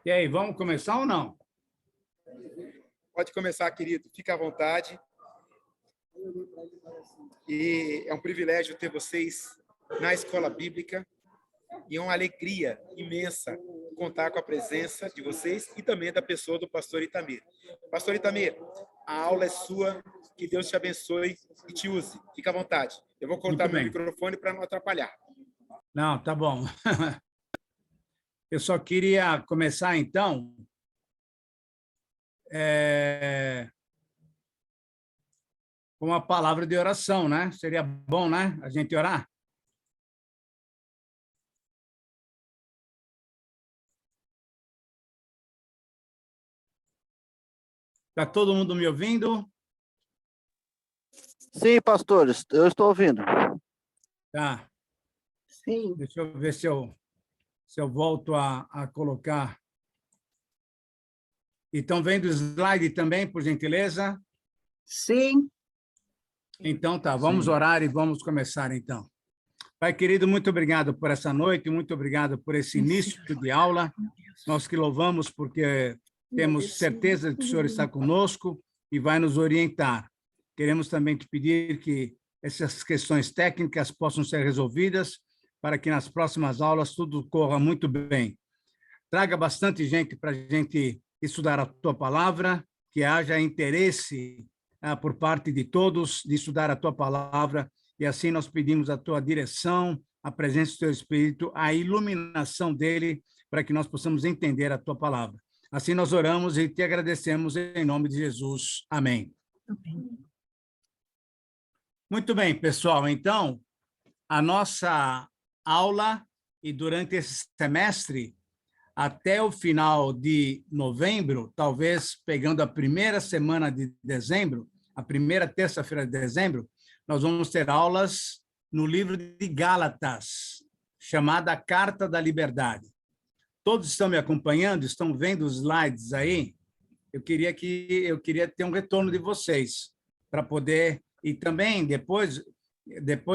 E aí, vamos começar ou não? Pode começar, querido. Fica à vontade. E é um privilégio ter vocês na Escola Bíblica e é uma alegria imensa contar com a presença de vocês e também da pessoa do pastor Itamir. Pastor Itamir, a aula é sua, que Deus te abençoe e te use. Fica à vontade. Eu vou cortar meu microfone para não atrapalhar. Não, tá bom. Eu só queria começar, então, com uma palavra de oração, né? Seria bom, né? A gente orar? Está todo mundo me ouvindo? Sim, pastores, eu estou ouvindo. Tá. Sim. Deixa eu ver se eu volto a colocar. E estão vendo o slide também, por gentileza? Sim. Então, tá, vamos orar e vamos começar, então. Pai querido, muito obrigado por essa noite, muito obrigado por esse início de aula. Nós que louvamos porque temos certeza de que o Senhor está conosco e vai nos orientar. Queremos também te pedir que essas questões técnicas possam ser resolvidas para que nas próximas aulas tudo corra muito bem. Traga bastante gente para a gente estudar a tua palavra, que haja interesse por parte de todos de estudar a tua palavra, e assim nós pedimos a tua direção, a presença do teu Espírito, a iluminação dele, para que nós possamos entender a tua palavra. Assim nós oramos e te agradecemos em nome de Jesus. Amém. Amém. Muito bem, pessoal. Então, a nossa aula, e durante esse semestre, até o final de novembro, talvez pegando a primeira semana de dezembro, a primeira terça-feira de dezembro, nós vamos ter aulas no livro de Gálatas, chamada Carta da Liberdade. Todos estão me acompanhando? Estão vendo os slides aí? Eu queria ter um retorno de vocês, para poder... E também, depois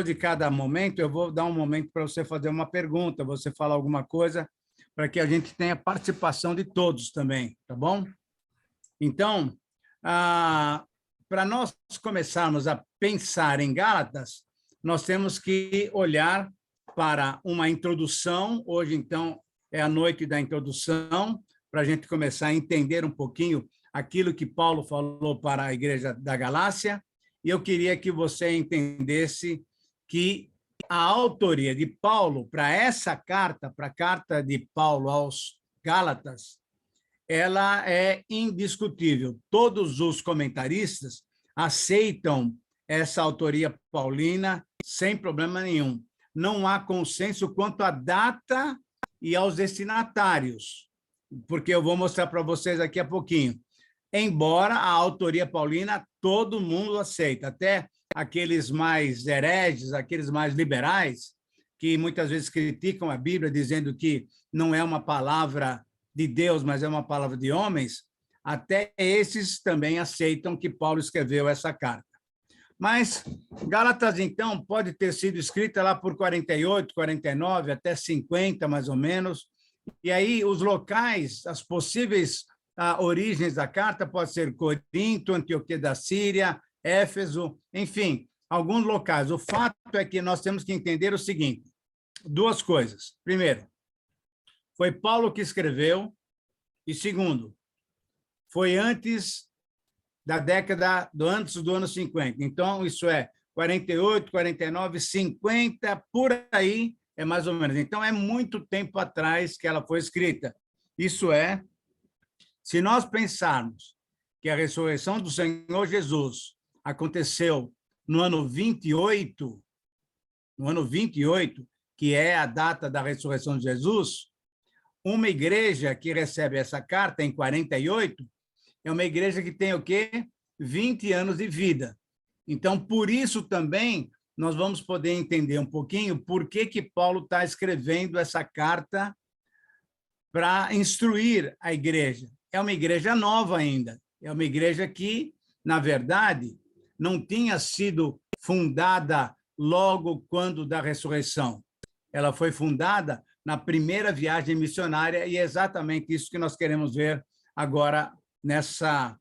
de cada momento, eu vou dar um momento para você fazer uma pergunta, você falar alguma coisa, para que a gente tenha participação de todos também, tá bom? Então, para nós começarmos a pensar em Gálatas, nós temos que olhar para uma introdução. Hoje, então, é a noite da introdução, para a gente começar a entender um pouquinho aquilo que Paulo falou para a igreja da Galácia, e eu queria que você entendesse que a autoria de Paulo para essa carta, para a carta de Paulo aos Gálatas, ela é indiscutível. Todos os comentaristas aceitam essa autoria paulina sem problema nenhum. Não há consenso quanto à data e aos destinatários, porque eu vou mostrar para vocês daqui a pouquinho. Embora a autoria paulina todo mundo aceita, até aqueles mais hereges, aqueles mais liberais, que muitas vezes criticam a Bíblia, dizendo que não é uma palavra de Deus, mas é uma palavra de homens, até esses também aceitam que Paulo escreveu essa carta. Mas Gálatas, então, pode ter sido escrita lá por 48, 49, até 50, mais ou menos, e aí os locais, as possíveis origens da carta pode ser Corinto, Antioquia da Síria, Éfeso, enfim, alguns locais. O fato é que nós temos que entender o seguinte, duas coisas. Primeiro, foi Paulo que escreveu, e segundo, foi antes da década, antes do ano 50. Então, isso é 48, 49, 50, por aí, é mais ou menos. Então, é muito tempo atrás que ela foi escrita. Isso é, se nós pensarmos que a ressurreição do Senhor Jesus aconteceu no ano 28, que é a data da ressurreição de Jesus, uma igreja que recebe essa carta em 48 é uma igreja que tem o quê? 20 anos de vida. Então, por isso também, nós vamos poder entender um pouquinho por que Paulo está escrevendo essa carta para instruir a igreja. É uma igreja nova ainda, é uma igreja que, na verdade, não tinha sido fundada logo quando da ressurreição. Ela foi fundada na primeira viagem missionária, e é exatamente isso que nós queremos ver agora nessa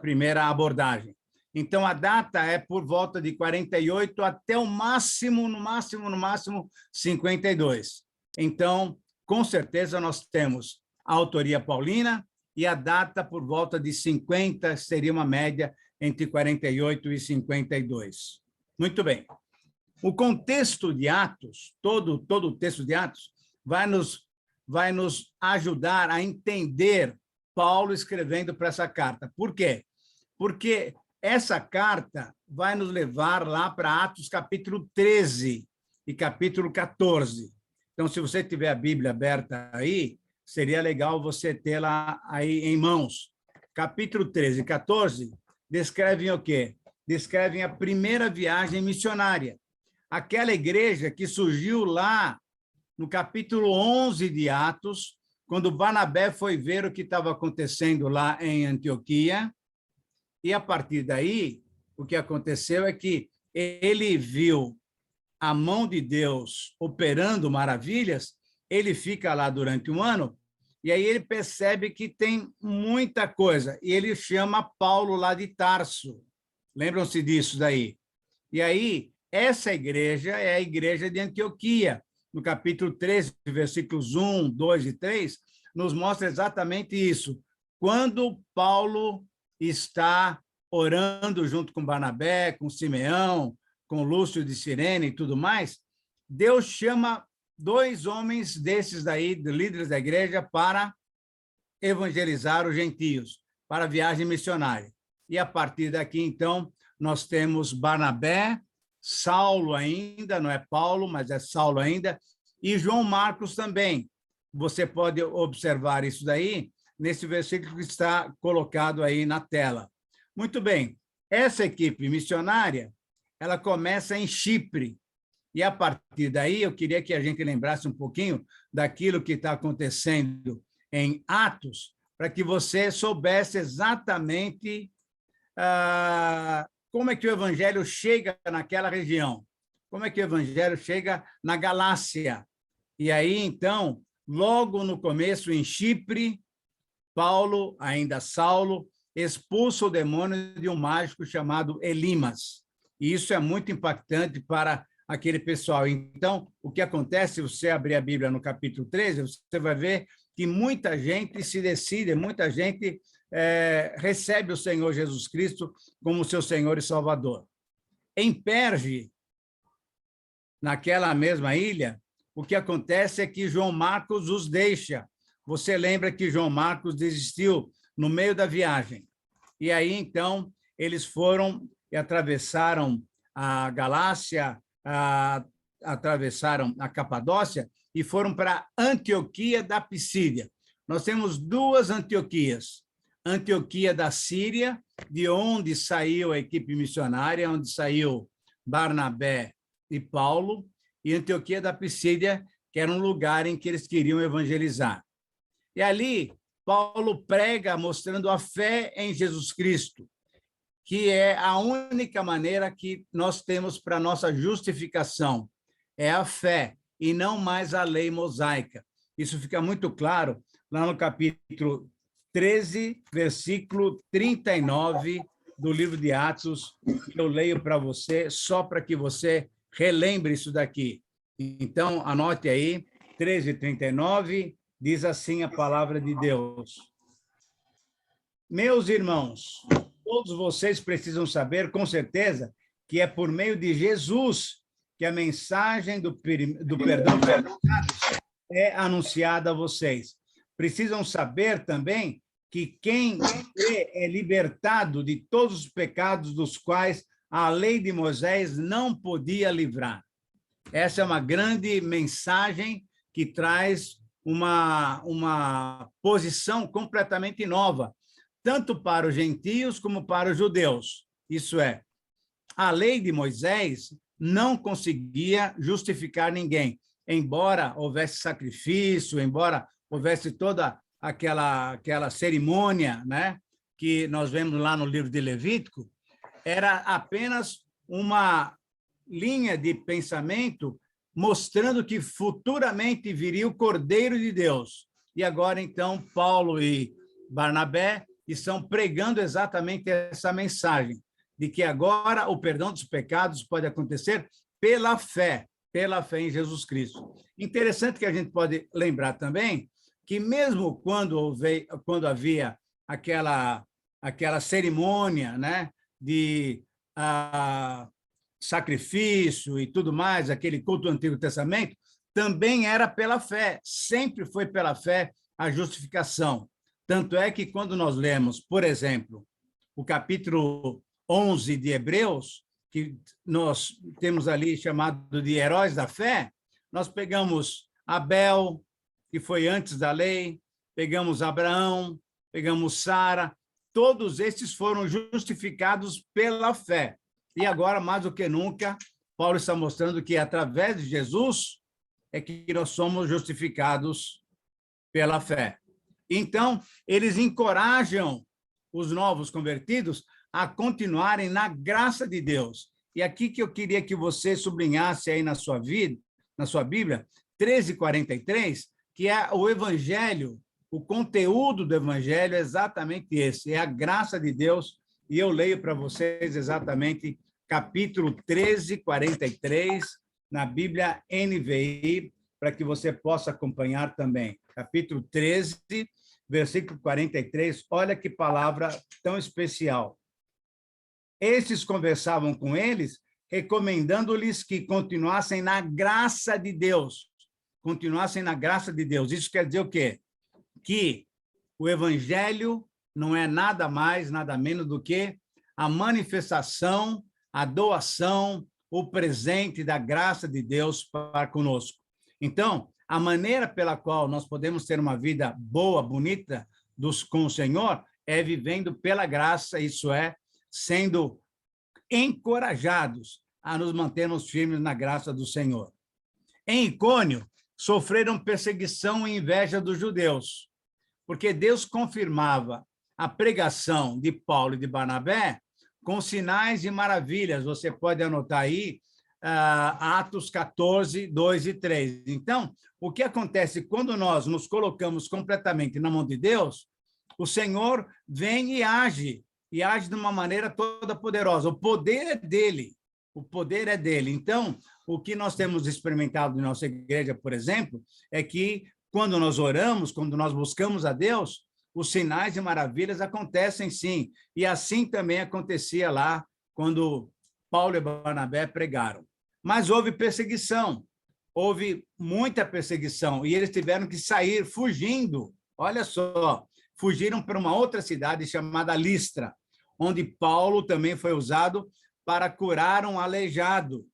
primeira abordagem. Então, a data é por volta de 48 até o máximo, no máximo, 52. Então, com certeza, nós temos a autoria paulina e a data por volta de 50, seria uma média entre 48 e 52. Muito bem. O contexto de Atos, todo o texto de Atos, vai nos ajudar a entender Paulo escrevendo para essa carta. Por quê? Porque essa carta vai nos levar lá para Atos capítulo 13 e capítulo 14. Então, se você tiver a Bíblia aberta aí, seria legal você tê-la aí em mãos. Capítulo 13 e 14 descrevem o quê? Descrevem a primeira viagem missionária. Aquela igreja que surgiu lá no capítulo 11 de Atos, quando Barnabé foi ver o que estava acontecendo lá em Antioquia, e a partir daí, o que aconteceu é que ele viu a mão de Deus operando maravilhas, ele fica lá durante um ano, e aí ele percebe que tem muita coisa, e ele chama Paulo lá de Tarso. Lembram-se disso daí? E aí, essa igreja é a igreja de Antioquia. No capítulo 13, versículos 1, 2 e 3, nos mostra exatamente isso. Quando Paulo está orando junto com Barnabé, com Simeão, com Lúcio de Cirene e tudo mais, Deus chama 2 homens desses daí, líderes da igreja, para evangelizar os gentios, para a viagem missionária. E a partir daqui, então, nós temos Barnabé, Saulo ainda, não é Paulo, mas é Saulo ainda, e João Marcos também. Você pode observar isso daí nesse versículo que está colocado aí na tela. Muito bem, essa equipe missionária, ela começa em Chipre, e a partir daí eu queria que a gente lembrasse um pouquinho daquilo que está acontecendo em Atos, para que você soubesse exatamente como é que o evangelho chega naquela região, como é que o evangelho chega na Galácia. E aí, então, logo no começo, em Chipre, Paulo, ainda Saulo, expulsa o demônio de um mágico chamado Elimas. E isso é muito impactante para aquele pessoal. Então, o que acontece, se você abrir a Bíblia no capítulo 13, você vai ver que muita gente se decide, muita gente recebe o Senhor Jesus Cristo como seu Senhor e Salvador. Em Perge, naquela mesma ilha, o que acontece é que João Marcos os deixa. Você lembra que João Marcos desistiu no meio da viagem. E aí, então, eles foram e atravessaram a Galácia, atravessaram a Capadócia e foram para Antioquia da Pisídia. Nós temos 2 Antioquias. Antioquia da Síria, de onde saiu a equipe missionária, onde saiu Barnabé e Paulo, e Antioquia da Pisídia, que era um lugar em que eles queriam evangelizar. E ali, Paulo prega mostrando a fé em Jesus Cristo, que é a única maneira que nós temos para a nossa justificação. É a fé, e não mais a lei mosaica. Isso fica muito claro lá no capítulo 13, versículo 39 do livro de Atos. Eu leio para você, só para que você relembre isso daqui. Então, anote aí, 13:39, diz assim a palavra de Deus. Meus irmãos, todos vocês precisam saber, com certeza, que é por meio de Jesus que a mensagem do perdão dos pecados é anunciada a vocês. Precisam saber também que quem é libertado de todos os pecados dos quais a lei de Moisés não podia livrar. Essa é uma grande mensagem que traz uma posição completamente nova, tanto para os gentios como para os judeus. Isso é, a lei de Moisés não conseguia justificar ninguém, embora houvesse sacrifício, embora houvesse toda aquela cerimônia, né, que nós vemos lá no livro de Levítico, era apenas uma linha de pensamento mostrando que futuramente viria o Cordeiro de Deus. E agora, então, Paulo e Barnabé estão pregando exatamente essa mensagem, de que agora o perdão dos pecados pode acontecer pela fé em Jesus Cristo. Interessante que a gente pode lembrar também que mesmo quando havia aquela cerimônia, né, de sacrifício e tudo mais, aquele culto do Antigo Testamento, também era pela fé, sempre foi pela fé a justificação. Tanto é que quando nós lemos, por exemplo, o capítulo 11 de Hebreus, que nós temos ali chamado de heróis da fé, nós pegamos Abel, que foi antes da lei, pegamos Abraão, pegamos Sara, todos estes foram justificados pela fé. E agora, mais do que nunca, Paulo está mostrando que, através de Jesus, é que nós somos justificados pela fé. Então, eles encorajam os novos convertidos a continuarem na graça de Deus. E aqui que eu queria que você sublinhasse aí na sua vida, na sua Bíblia, 13:43, que é o Evangelho, o conteúdo do Evangelho é exatamente esse, é a graça de Deus, e eu leio para vocês exatamente capítulo 13:43, na Bíblia NVI, para que você possa acompanhar também. Capítulo 13, versículo 43, olha que palavra tão especial. Estes conversavam com eles, recomendando-lhes que continuassem na graça de Deus. Continuassem na graça de Deus. Isso quer dizer o quê? Que o Evangelho não é nada mais, nada menos do que a manifestação, a doação, o presente da graça de Deus para conosco. Então, a maneira pela qual nós podemos ter uma vida boa, bonita com o Senhor é vivendo pela graça, isso é, sendo encorajados a nos mantermos firmes na graça do Senhor. Em Icônio, sofreram perseguição e inveja dos judeus, porque Deus confirmava a pregação de Paulo e de Barnabé com sinais e maravilhas. Você pode anotar aí, Atos 14, 2 e 3. Então, o que acontece quando nós nos colocamos completamente na mão de Deus, o Senhor vem e age de uma maneira toda poderosa. O poder é dele, o poder é dele. Então, o que nós temos experimentado em nossa igreja, por exemplo, é que quando nós oramos, quando nós buscamos a Deus, os sinais e maravilhas acontecem sim. E assim também acontecia lá quando Paulo e Barnabé pregaram. Mas houve perseguição, houve muita perseguição, e eles tiveram que sair fugindo. Olha só, fugiram para uma outra cidade chamada Listra, onde Paulo também foi usado para curar um aleijado.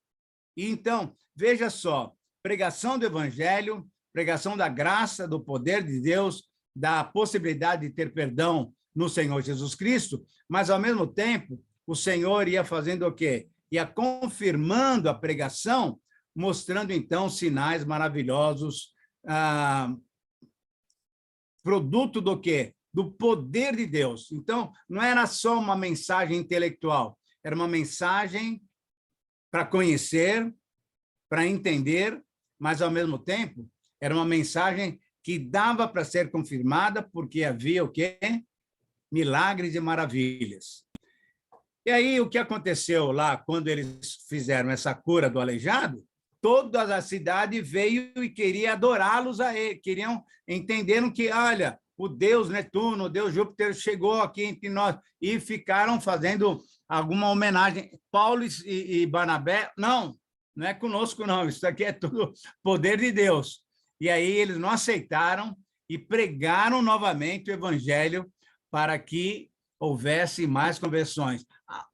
E então, veja só, pregação do Evangelho, pregação da graça, do poder de Deus, da possibilidade de ter perdão no Senhor Jesus Cristo, mas, ao mesmo tempo, o Senhor ia fazendo o quê? Ia confirmando a pregação, mostrando, então, sinais maravilhosos, produto do quê? Do poder de Deus. Então, não era só uma mensagem intelectual, era uma mensagem para conhecer, para entender, mas, ao mesmo tempo, era uma mensagem que dava para ser confirmada, porque havia o quê? Milagres e maravilhas. E aí, o que aconteceu lá, quando eles fizeram essa cura do aleijado, toda a cidade veio e queria adorá-los a ele, entenderam que, olha, o Deus Netuno, o Deus Júpiter chegou aqui entre nós, e ficaram fazendo alguma homenagem. Paulo e Barnabé, não é conosco, não, isso aqui é tudo poder de Deus. E aí eles não aceitaram e pregaram novamente o Evangelho para que houvesse mais conversões.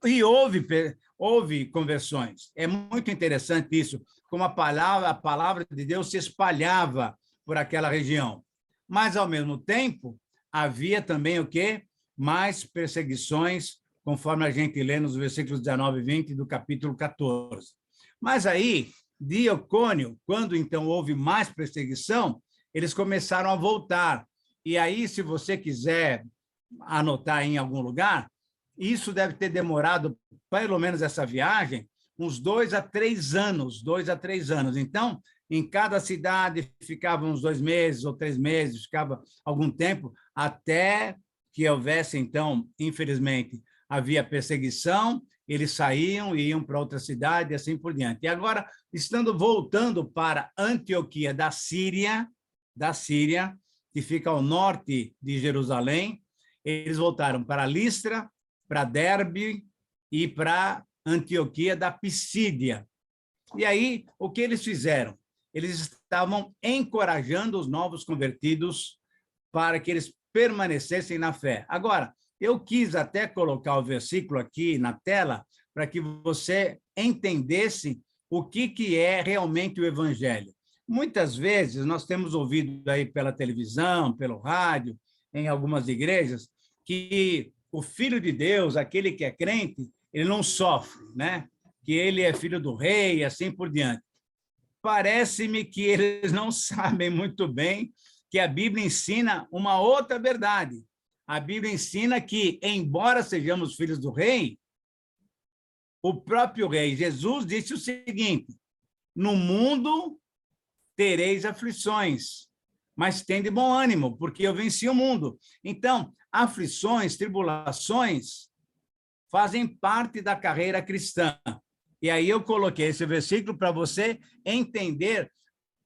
E houve conversões. É muito interessante isso, como a palavra de Deus se espalhava por aquela região. Mas, ao mesmo tempo, havia também o quê? Mais perseguições, conforme a gente lê nos versículos 19 e 20 do capítulo 14. Mas aí, de Icônio, quando então houve mais perseguição, eles começaram a voltar. E aí, se você quiser anotar em algum lugar, isso deve ter demorado, pelo menos essa viagem, uns 2 a 3 anos, 2 a 3 anos. Então, em cada cidade ficava uns 2 meses ou 3 meses, ficava algum tempo, até que houvesse, então, infelizmente, havia perseguição, eles saíam e iam para outra cidade e assim por diante. E agora, voltando para Antioquia da Síria, que fica ao norte de Jerusalém, eles voltaram para Listra, para Derbe e para Antioquia da Pisídia. E aí, o que eles fizeram? Eles estavam encorajando os novos convertidos para que eles permanecessem na fé. Agora, eu quis até colocar o versículo aqui na tela para que você entendesse o que é realmente o evangelho. Muitas vezes nós temos ouvido aí pela televisão, pelo rádio, em algumas igrejas, que o Filho de Deus, aquele que é crente, ele não sofre, né? Que ele é filho do rei e assim por diante. Parece-me que eles não sabem muito bem que a Bíblia ensina uma outra verdade. A Bíblia ensina que, embora sejamos filhos do rei, o próprio rei Jesus disse o seguinte: no mundo tereis aflições, mas tende bom ânimo, porque eu venci o mundo. Então, aflições, tribulações fazem parte da carreira cristã. E aí eu coloquei esse versículo para você entender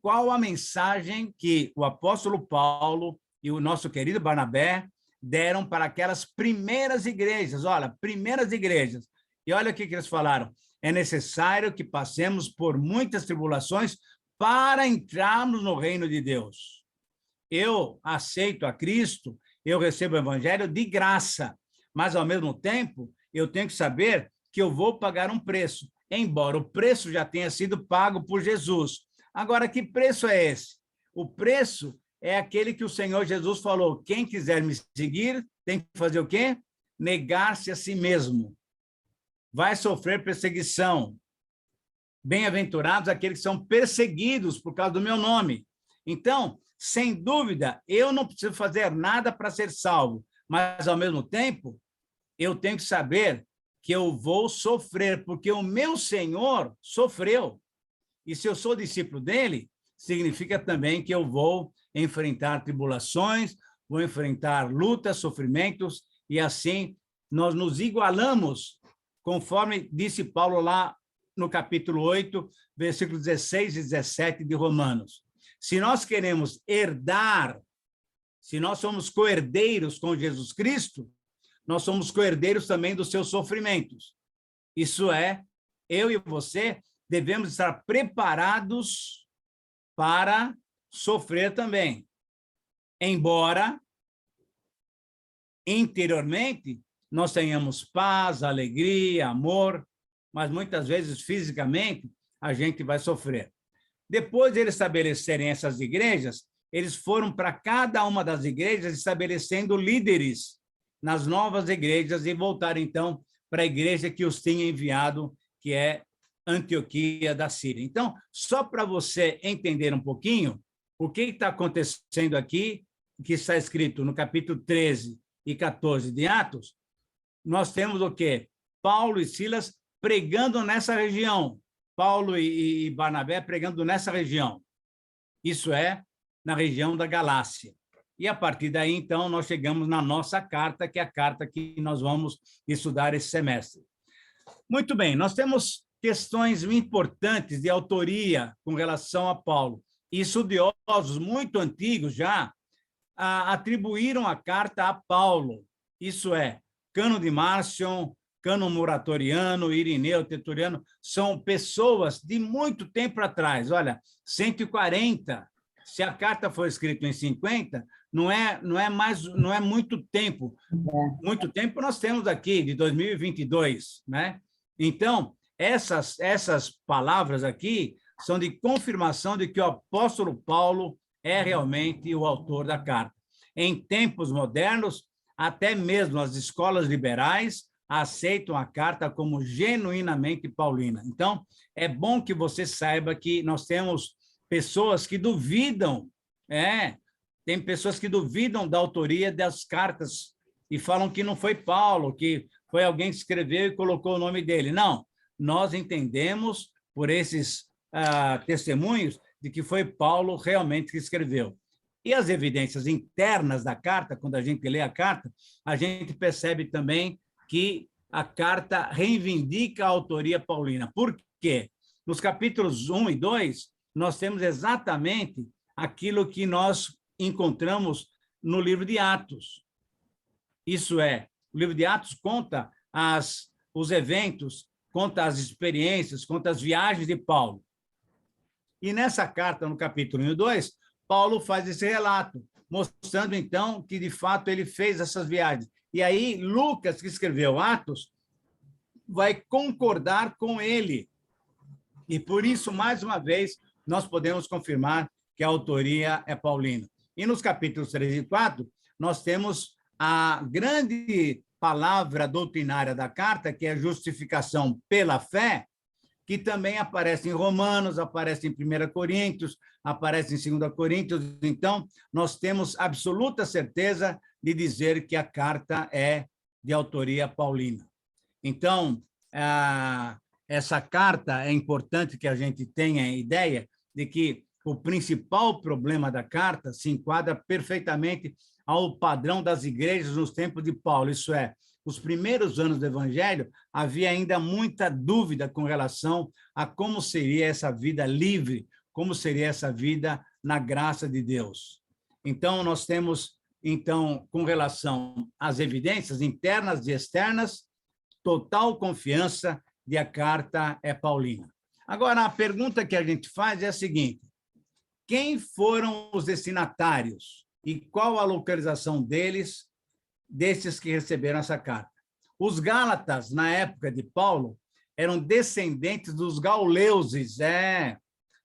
qual a mensagem que o apóstolo Paulo e o nosso querido Barnabé deram para aquelas primeiras igrejas. Olha, primeiras igrejas. E olha o que eles falaram. É necessário que passemos por muitas tribulações para entrarmos no reino de Deus. Eu aceito a Cristo, eu recebo o evangelho de graça, mas, ao mesmo tempo, eu tenho que saber que eu vou pagar um preço, embora o preço já tenha sido pago por Jesus. Agora, que preço é esse? O preço é aquele que o Senhor Jesus falou: quem quiser me seguir tem que fazer o quê? Negar-se a si mesmo. Vai sofrer perseguição. Bem-aventurados aqueles que são perseguidos por causa do meu nome. Então, sem dúvida, eu não preciso fazer nada para ser salvo, mas, ao mesmo tempo, eu tenho que saber que eu vou sofrer, porque o meu Senhor sofreu. E se eu sou discípulo dele, significa também que eu vou enfrentar tribulações, vou enfrentar lutas, sofrimentos, e assim nós nos igualamos, conforme disse Paulo lá no capítulo 8, versículos 16 e 17 de Romanos. Se nós queremos herdar, se nós somos co-herdeiros com Jesus Cristo, nós somos co-herdeiros também dos seus sofrimentos. Isso é, eu e você devemos estar preparados para sofrer também. Embora, interiormente, nós tenhamos paz, alegria, amor, mas muitas vezes, fisicamente, a gente vai sofrer. Depois de eles estabelecerem essas igrejas, eles foram para cada uma das igrejas estabelecendo líderes nas novas igrejas e voltaram, então, para a igreja que os tinha enviado, que é Antioquia da Síria. Então, só para você entender um pouquinho o que está acontecendo aqui, que está escrito no capítulo 13 e 14 de Atos, nós temos o quê? Paulo e Silas pregando nessa região. Paulo e Barnabé pregando nessa região. Isso é, na região da Galácia. E, a partir daí, então, nós chegamos na nossa carta, que é a carta que nós vamos estudar esse semestre. Muito bem, nós temos questões importantes de autoria com relação a Paulo. E estudiosos muito antigos já atribuíram a carta a Paulo. Isso é, Cano de Márcion, Cano Muratoriano, Irineu, Tertuliano, são pessoas de muito tempo atrás. Olha, 140. Se a carta foi escrita em 50, não é muito tempo. Muito tempo nós temos aqui, de 2022, né? Então, essas palavras aqui são de confirmação de que o apóstolo Paulo é realmente o autor da carta. Em tempos modernos, até mesmo as escolas liberais aceitam a carta como genuinamente paulina. Então, é bom que você saiba que nós temos pessoas que duvidam, tem pessoas que duvidam da autoria das cartas e falam que não foi Paulo, que foi alguém que escreveu e colocou o nome dele. Não, nós entendemos, por esses testemunhos, de que foi Paulo realmente que escreveu. E as evidências internas da carta, quando a gente lê a carta, a gente percebe também que a carta reivindica a autoria paulina. Por quê? Nos capítulos 1 e 2, nós temos exatamente aquilo que nós encontramos no livro de Atos. Isso é, o livro de Atos conta os eventos, conta as experiências, conta as viagens de Paulo. E nessa carta, no capítulo 1 e 2, Paulo faz esse relato, mostrando, então, que, de fato, ele fez essas viagens. E aí, Lucas, que escreveu Atos, vai concordar com ele. E, por isso, mais uma vez, nós podemos confirmar que a autoria é paulina. E nos capítulos 3 e 4, nós temos a grande palavra doutrinária da carta, que é a justificação pela fé, que também aparece em Romanos, aparece em 1 Coríntios, aparece em 2 Coríntios. Então, nós temos absoluta certeza de dizer que a carta é de autoria paulina. Então, essa carta é importante que a gente tenha ideia de que o principal problema da carta se enquadra perfeitamente ao padrão das igrejas nos tempos de Paulo, isso é, os primeiros anos do Evangelho, havia ainda muita dúvida com relação a como seria essa vida livre, como seria essa vida na graça de Deus. Então, nós temos, com relação às evidências internas e externas, total confiança de a carta é paulina. Agora, a pergunta que a gente faz é a seguinte: quem foram os destinatários e qual a localização deles, desses que receberam essa carta? Os Gálatas, na época de Paulo, eram descendentes dos gauleuses,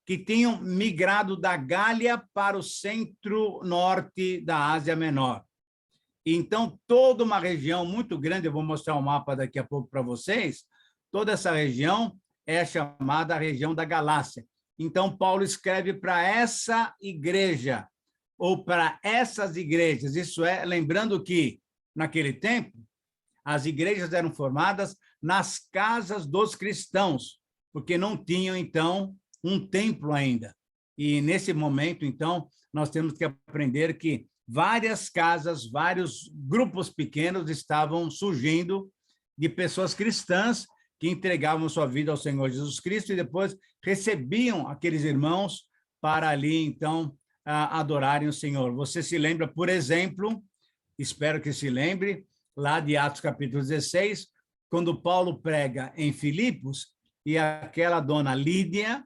que tinham migrado da Gália para o centro-norte da Ásia Menor. Então, toda uma região muito grande, eu vou mostrar um mapa daqui a pouco para vocês, toda essa região é chamada região da Galácia. Então, Paulo escreve para essa igreja, ou para essas igrejas, isso é, lembrando que, naquele tempo, as igrejas eram formadas nas casas dos cristãos, porque não tinham, então, um templo ainda. E, nesse momento, então, nós temos que aprender que várias casas, vários grupos pequenos estavam surgindo de pessoas cristãs que entregavam sua vida ao Senhor Jesus Cristo e depois recebiam aqueles irmãos para ali, então, adorarem o Senhor. Você se lembra, por exemplo, espero que se lembre, lá de Atos capítulo 16, quando Paulo prega em Filipos e aquela dona Lídia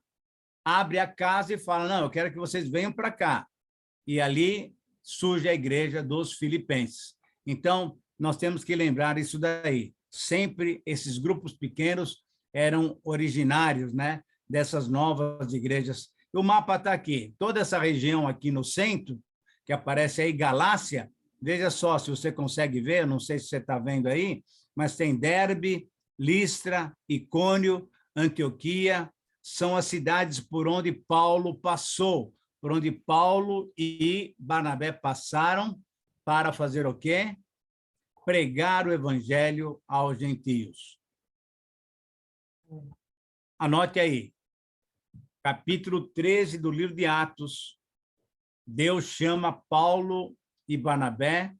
abre a casa e fala, não, eu quero que vocês venham para cá. E ali surge a igreja dos filipenses. Então, nós temos que lembrar isso daí. Sempre esses grupos pequenos eram originários, né, dessas novas igrejas. O mapa está aqui. Toda essa região aqui no centro, que aparece aí, Galácia, veja só se você consegue ver, não sei se você está vendo aí, mas tem Derbe, Listra, Icônio, Antioquia, são as cidades por onde Paulo passou, por onde Paulo e Barnabé passaram para fazer o quê? Pregar o evangelho aos gentios. Anote aí, capítulo 13 do livro de Atos, Deus chama Paulo e Barnabé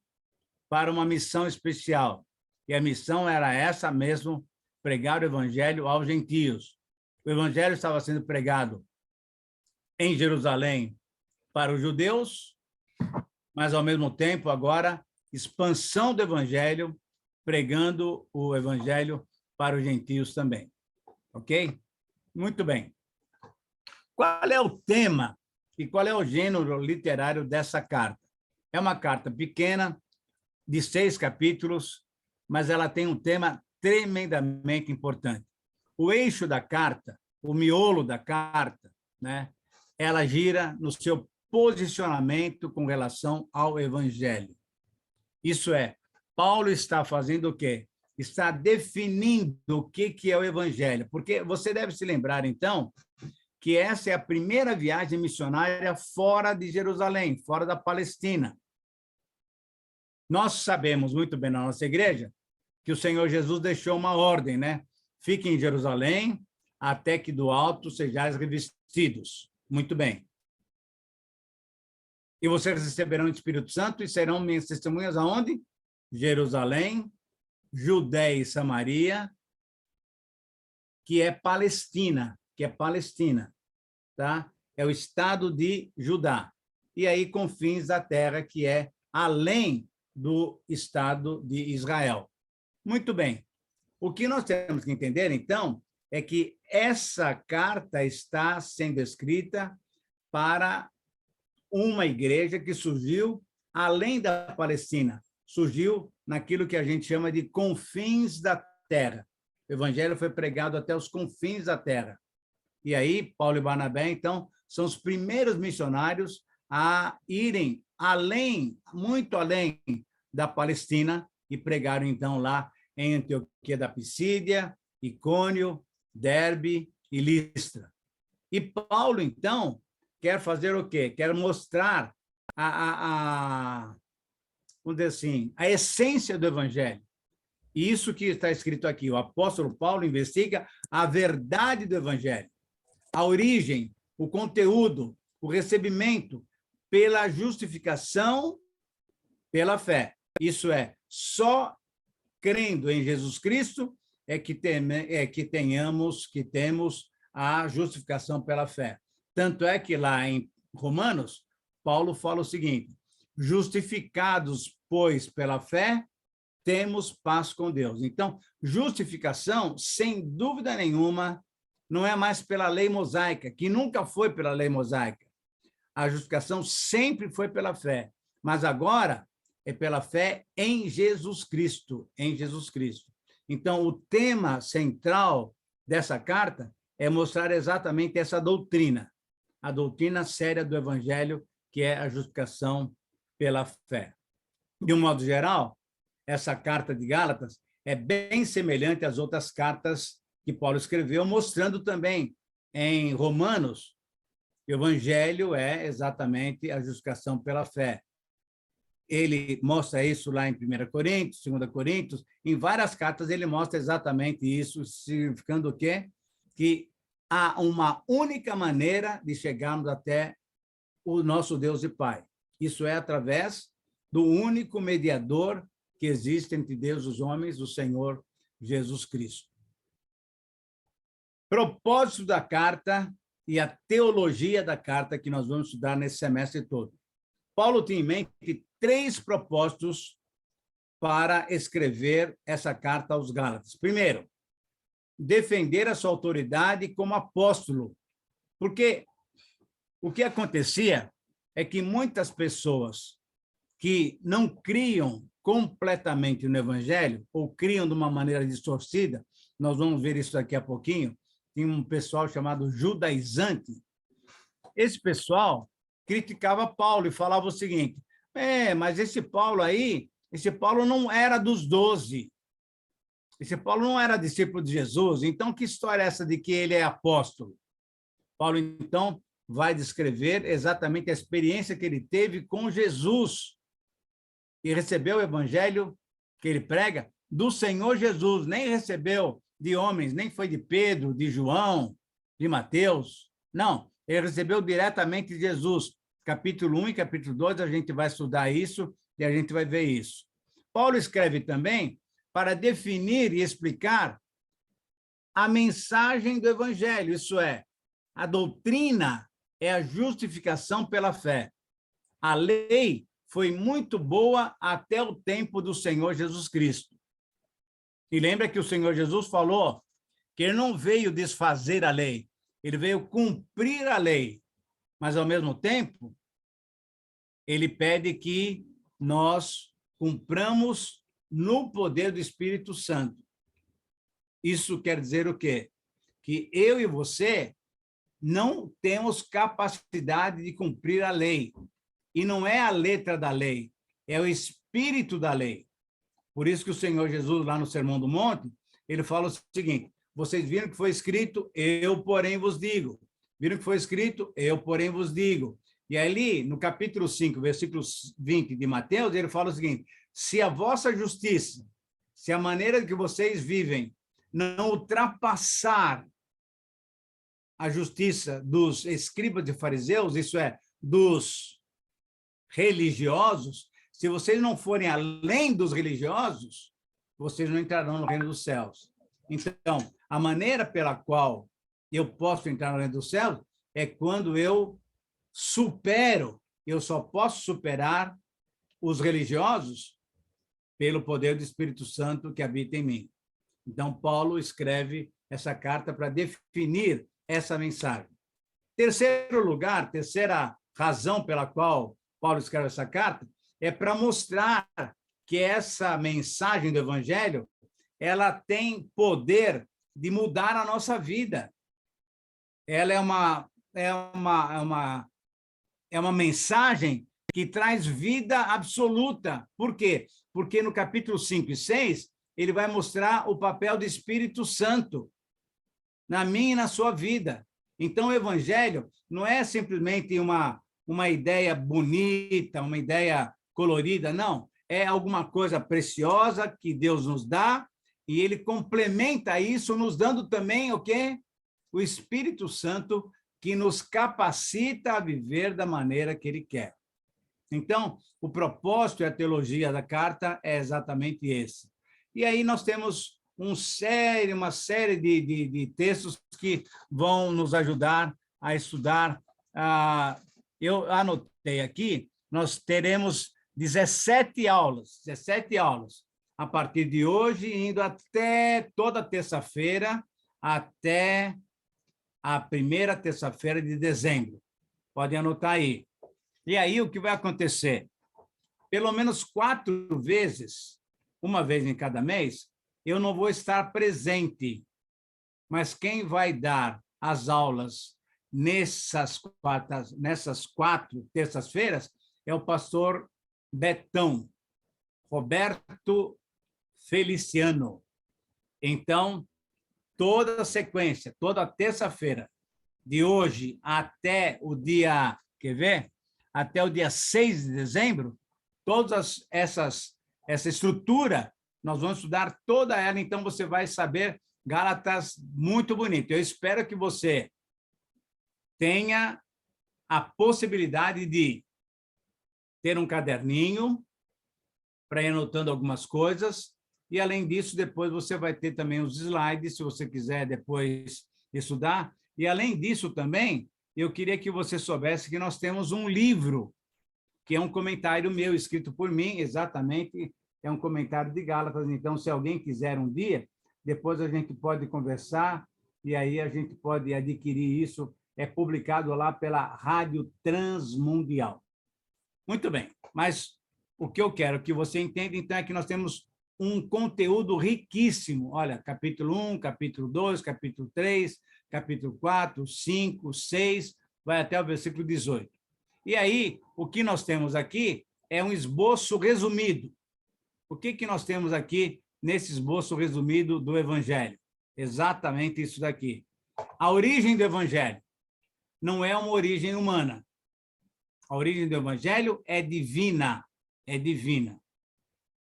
para uma missão especial. E a missão era essa mesmo, pregar o evangelho aos gentios. O evangelho estava sendo pregado em Jerusalém para os judeus, mas, ao mesmo tempo, agora, expansão do evangelho, pregando o evangelho para os gentios também. Ok? Muito bem. Qual é o tema e qual é o gênero literário dessa carta? É uma carta pequena, de 6 capítulos, mas ela tem um tema tremendamente importante. O eixo da carta, o miolo da carta, né, ela gira no seu posicionamento com relação ao evangelho. Isso é, Paulo está fazendo o quê? Está definindo o que é o evangelho. Porque você deve se lembrar, então, que essa é a primeira viagem missionária fora de Jerusalém, fora da Palestina. Nós sabemos muito bem na nossa igreja que o Senhor Jesus deixou uma ordem, né? fiquem em Jerusalém, até que do alto sejais revestidos. Muito bem. E vocês receberão o Espírito Santo e serão minhas testemunhas aonde? Jerusalém, Judéia e Samaria, que é Palestina, tá? É o estado de Judá. E aí, confins da terra, que é além do estado de Israel. Muito bem. O que nós temos que entender, então, é que essa carta está sendo escrita para uma igreja que surgiu além da Palestina, surgiu naquilo que a gente chama de confins da terra. O evangelho foi pregado até os confins da terra. E aí, Paulo e Barnabé, então, são os primeiros missionários a irem além, muito além da Palestina, e pregaram, então, lá em Antioquia da Pisídia, Icônio, Derbe e Listra. E Paulo, então, quer fazer o quê? Quer mostrar vamos dizer assim, a essência do evangelho. E isso que está escrito aqui, o apóstolo Paulo investiga a verdade do evangelho, a origem, o conteúdo, o recebimento pela justificação pela fé. Isso é, só crendo em Jesus Cristo é que temos a justificação pela fé. Tanto é que lá em Romanos, Paulo fala o seguinte: justificados, pois, pela fé, temos paz com Deus. Então, justificação, sem dúvida nenhuma, não é mais pela lei mosaica, que nunca foi pela lei mosaica. A justificação sempre foi pela fé, mas agora é pela fé em Jesus Cristo, em Jesus Cristo. Então, o tema central dessa carta é mostrar exatamente essa doutrina, a doutrina séria do evangelho, que é a justificação pela fé. De um modo geral, essa carta de Gálatas é bem semelhante às outras cartas que Paulo escreveu, mostrando também em Romanos, o evangelho é exatamente a justificação pela fé. Ele mostra isso lá em 1 Coríntios, 2 Coríntios, em várias cartas ele mostra exatamente isso, significando o quê? Que há uma única maneira de chegarmos até o nosso Deus e Pai. Isso é através do único mediador que existe entre Deus e os homens, o Senhor Jesus Cristo. Propósito da carta e a teologia da carta que nós vamos estudar nesse semestre todo. Paulo tinha em mente 3 propósitos para escrever essa carta aos Gálatas. Primeiro, defender a sua autoridade como apóstolo, porque o que acontecia é que muitas pessoas que não criam completamente no evangelho, ou criam de uma maneira distorcida, nós vamos ver isso daqui a pouquinho, tem um pessoal chamado judaizante. Esse pessoal criticava Paulo e falava o seguinte: mas esse Paulo não era dos 12. Esse Paulo não era discípulo de Jesus. Então, que história é essa de que ele é apóstolo? Paulo, então, vai descrever exatamente a experiência que ele teve com Jesus e recebeu o evangelho que ele prega do Senhor Jesus. Nem recebeu de homens, nem foi de Pedro, de João, de Mateus. Não, ele recebeu diretamente de Jesus. Capítulo 1 e capítulo 2, a gente vai estudar isso e a gente vai ver isso. Paulo escreve também para definir e explicar a mensagem do evangelho, isso é, a doutrina é a justificação pela fé. A lei foi muito boa até o tempo do Senhor Jesus Cristo. E lembra que o Senhor Jesus falou que ele não veio desfazer a lei, ele veio cumprir a lei, mas, ao mesmo tempo, ele pede que nós cumpramos no poder do Espírito Santo. Isso quer dizer o quê? Que eu e você não temos capacidade de cumprir a lei. E não é a letra da lei, é o espírito da lei. Por isso que o Senhor Jesus, lá no Sermão do Monte, ele fala o seguinte: vocês viram que foi escrito, eu, porém, vos digo. Viram que foi escrito, eu, porém, vos digo. E ali, no capítulo 5, versículo 20 de Mateus, ele fala o seguinte: se a vossa justiça, se a maneira que vocês vivem não ultrapassar a justiça dos escribas e fariseus, isso é, dos religiosos, se vocês não forem além dos religiosos, vocês não entrarão no reino dos céus. Então, a maneira pela qual eu posso entrar no reino dos céus é quando eu supero, eu só posso superar os religiosos pelo poder do Espírito Santo que habita em mim. Então, Paulo escreve essa carta para definir essa mensagem. Terceiro lugar, terceira razão pela qual Paulo escreve essa carta é para mostrar que essa mensagem do Evangelho ela tem poder de mudar a nossa vida. Ela é uma mensagem que traz vida absoluta. Por quê? Porque no capítulo 5 e 6, ele vai mostrar o papel do Espírito Santo na minha e na sua vida. Então, o Evangelho não é simplesmente uma ideia bonita, uma ideia colorida, não. É alguma coisa preciosa que Deus nos dá e ele complementa isso, nos dando também o quê? O Espírito Santo que nos capacita a viver da maneira que ele quer. Então, o propósito e a teologia da carta é exatamente esse. E aí nós temos uma série de textos que vão nos ajudar a estudar. Eu anotei aqui, nós teremos 17 aulas a partir de hoje, indo até toda terça-feira, até a primeira terça-feira de dezembro. Pode anotar aí. E aí, o que vai acontecer? Pelo menos 4 vezes, uma vez em cada mês, eu não vou estar presente, mas quem vai dar as aulas nessas 4 terças-feiras é o pastor Betão, Roberto Feliciano. Então, toda a sequência, toda terça-feira, de hoje até o dia, quer ver? Até o dia 6 de dezembro, essa estrutura, nós vamos estudar toda ela, então você vai saber Gálatas muito bonito. Eu espero que você tenha a possibilidade de ter um caderninho para ir anotando algumas coisas, e, além disso, depois você vai ter também os slides, se você quiser depois estudar. E, além disso, também, eu queria que você soubesse que nós temos um livro, que é um comentário meu, escrito por mim, exatamente, é um comentário de Gálatas. Então, se alguém quiser um dia, depois a gente pode conversar, e aí a gente pode adquirir isso. É publicado lá pela Rádio Transmundial. Muito bem, mas o que eu quero que você entenda, então, é que nós temos um conteúdo riquíssimo. Olha, capítulo 1, capítulo 2, capítulo 3, capítulo 4, 5, 6, vai até o versículo 18. E aí, o que nós temos aqui é um esboço resumido. O que nós temos aqui nesse esboço resumido do Evangelho? Exatamente isso daqui. A origem do Evangelho não é uma origem humana. A origem do Evangelho é divina, é divina.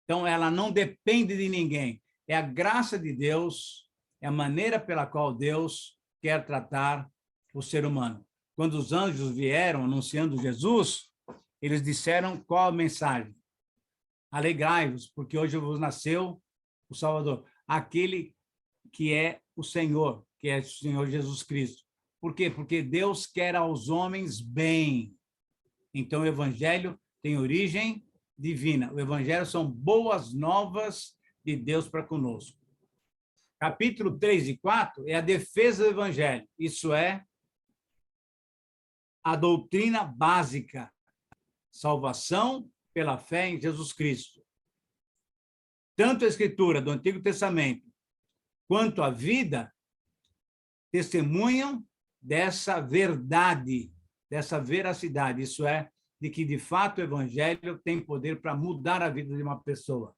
Então, ela não depende de ninguém. É a graça de Deus, é a maneira pela qual Deus quer tratar o ser humano. Quando os anjos vieram anunciando Jesus, eles disseram qual a mensagem? Alegrai-vos, porque hoje vos nasceu o Salvador, aquele que é o Senhor Jesus Cristo. Por quê? Porque Deus quer aos homens bem. Então, o Evangelho tem origem divina. O Evangelho são boas novas de Deus para conosco. Capítulo 3 e 4 é a defesa do Evangelho. Isso é a doutrina básica. Salvação pela fé em Jesus Cristo. Tanto a Escritura do Antigo Testamento quanto a vida testemunham dessa verdade, dessa veracidade. Isso é, de que, de fato, o Evangelho tem poder para mudar a vida de uma pessoa.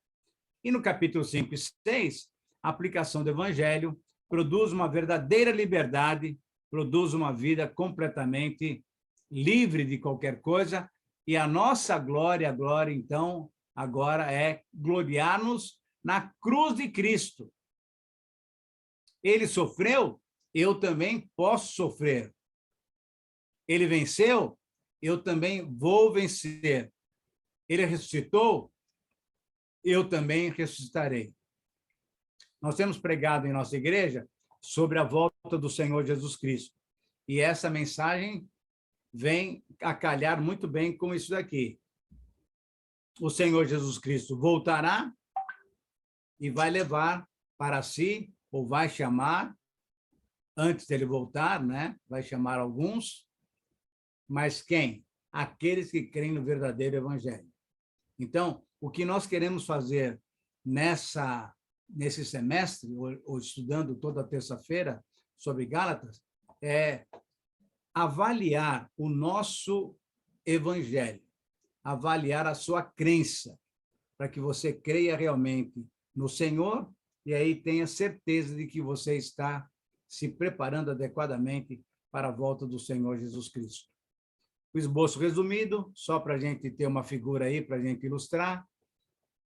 E no capítulo 5 e 6, a aplicação do Evangelho produz uma verdadeira liberdade, produz uma vida completamente livre de qualquer coisa, e a nossa glória, então, agora é gloriar-nos na cruz de Cristo. Ele sofreu, eu também posso sofrer. Ele venceu, eu também vou vencer. Ele ressuscitou, eu também ressuscitarei. Nós temos pregado em nossa igreja sobre a volta do Senhor Jesus Cristo. E essa mensagem vem a calhar muito bem com isso daqui. O Senhor Jesus Cristo voltará e vai levar para si, ou vai chamar, antes dele voltar, né? Vai chamar alguns, mas quem? Aqueles que creem no verdadeiro evangelho. Então, o que nós queremos fazer nesse semestre, ou estudando toda terça-feira sobre Gálatas, é avaliar o nosso evangelho, avaliar a sua crença, para que você creia realmente no Senhor e aí tenha certeza de que você está se preparando adequadamente para a volta do Senhor Jesus Cristo. O esboço resumido, só para a gente ter uma figura aí, para a gente ilustrar,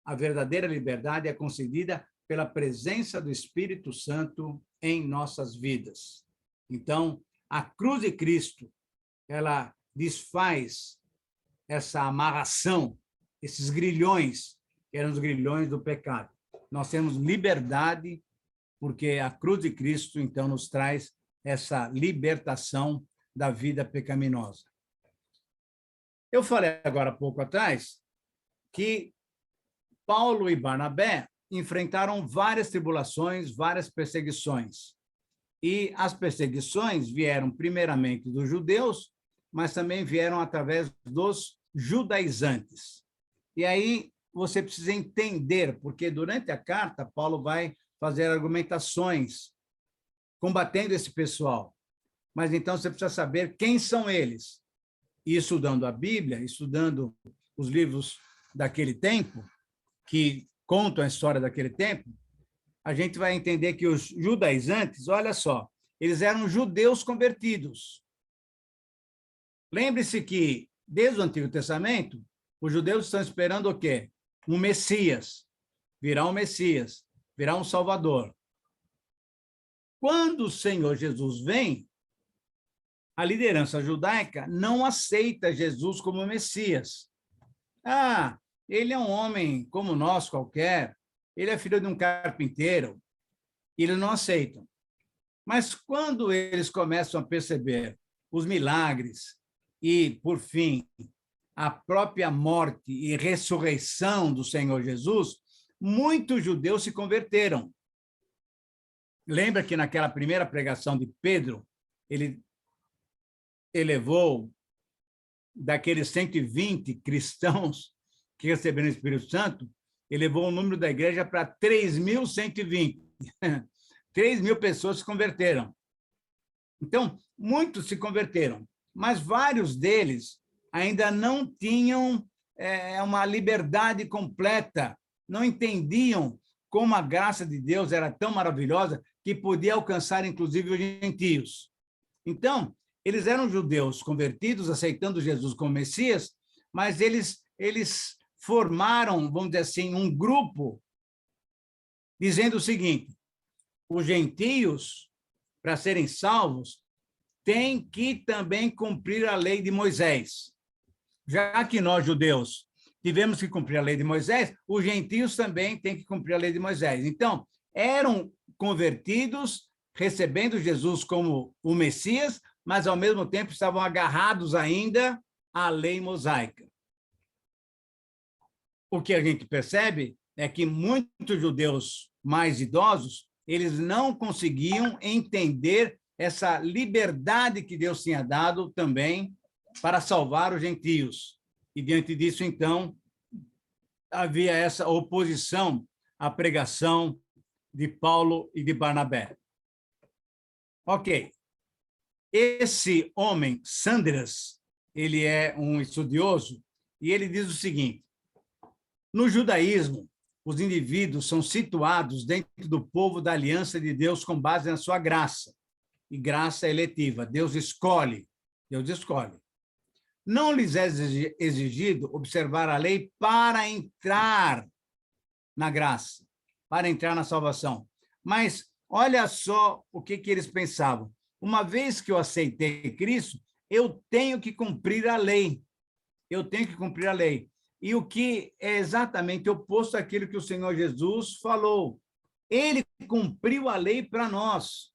a verdadeira liberdade é concedida pela presença do Espírito Santo em nossas vidas. Então, a cruz de Cristo, ela desfaz essa amarração, esses grilhões, que eram os grilhões do pecado. Nós temos liberdade, porque a cruz de Cristo, então, nos traz essa libertação da vida pecaminosa. Eu falei agora há pouco atrás que Paulo e Barnabé enfrentaram várias tribulações, várias perseguições. E as perseguições vieram primeiramente dos judeus, mas também vieram através dos judaizantes. E aí você precisa entender, porque durante a carta, Paulo vai fazer argumentações combatendo esse pessoal. Mas então você precisa saber quem são eles. E estudando a Bíblia, estudando os livros daquele tempo, que contam a história daquele tempo, a gente vai entender que os judaizantes, olha só, eles eram judeus convertidos. Lembre-se que, desde o Antigo Testamento, os judeus estão esperando o quê? Um Messias. Virá um Messias, virá um Salvador. Quando o Senhor Jesus vem, a liderança judaica não aceita Jesus como Messias. Ah, ele é um homem como nós qualquer, ele é filho de um carpinteiro, eles não aceitam. Mas quando eles começam a perceber os milagres e, por fim, a própria morte e ressurreição do Senhor Jesus, muitos judeus se converteram. Lembra que naquela primeira pregação de Pedro, ele elevou daqueles 120 cristãos que receberam o Espírito Santo, elevou o número da igreja para 3.120. 3.000 pessoas se converteram. Então, muitos se converteram, mas vários deles ainda não tinham uma liberdade completa, não entendiam como a graça de Deus era tão maravilhosa que podia alcançar, inclusive, os gentios. Então, eles eram judeus convertidos, aceitando Jesus como Messias, mas eles formaram, vamos dizer assim, um grupo dizendo o seguinte: os gentios, para serem salvos, têm que também cumprir a lei de Moisés. Já que nós, judeus, tivemos que cumprir a lei de Moisés, os gentios também têm que cumprir a lei de Moisés. Então, eram convertidos, recebendo Jesus como o Messias, mas, ao mesmo tempo, estavam agarrados ainda à lei mosaica. O que a gente percebe é que muitos judeus mais idosos, eles não conseguiam entender essa liberdade que Deus tinha dado também para salvar os gentios. E, diante disso, então, havia essa oposição à pregação de Paulo e de Barnabé. Ok. Esse homem, Sandras, ele é um estudioso, e ele diz o seguinte: no judaísmo, os indivíduos são situados dentro do povo da aliança de Deus com base na sua graça, e graça eletiva. Deus escolhe. Não lhes é exigido observar a lei para entrar na graça, para entrar na salvação. Mas Olha só o que eles pensavam. Uma vez que eu aceitei Cristo, eu tenho que cumprir a lei. Eu tenho que cumprir a lei. E o que é exatamente oposto àquilo que o Senhor Jesus falou. Ele cumpriu a lei para nós.